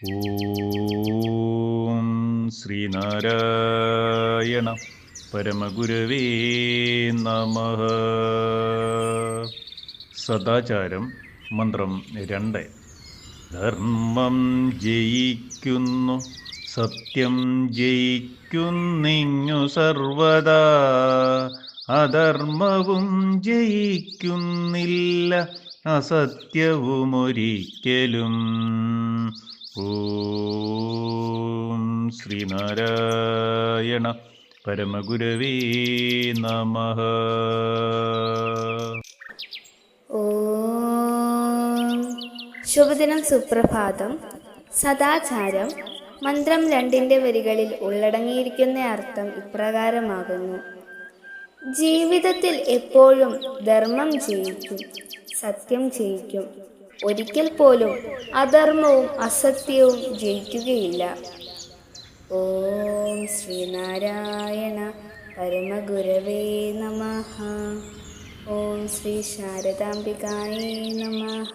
ഓം ശ്രീനാരായണ പരമഗുരവേ നമഃ. സദാചാരം മന്ത്രം 2. ധർമ്മം ജയിക്കുന്നു, സത്യം ജയിക്കുന്നിങ്ങു സർവദാ, അധർമ്മവും ജയിക്കുന്നില്ല അസത്യവുമൊരിക്കലും. ഓം ശ്രീനാരായണ പരമഗുരവേ നമഃ. ഓം ശുഭദിനം, സുപ്രഭാതം. സദാചാരം മന്ത്രം 2 വരികളിൽ ഉള്ളടങ്ങിയിരിക്കുന്ന അർത്ഥം ഇപ്രകാരമാകുന്നു: ജീവിതത്തിൽ എപ്പോഴും ധർമ്മം ജയിക്കും, സത്യം ജയിക്കും. ഒരിക്കൽ പോലും അധർമ്മവും അസത്യവും ജയിക്കുകയില്ല. ഓം ശ്രീനാരായണ പരമഗുരവേ നമഃ. ഓം ശ്രീ ശാരദാംബികായേ നമഃ.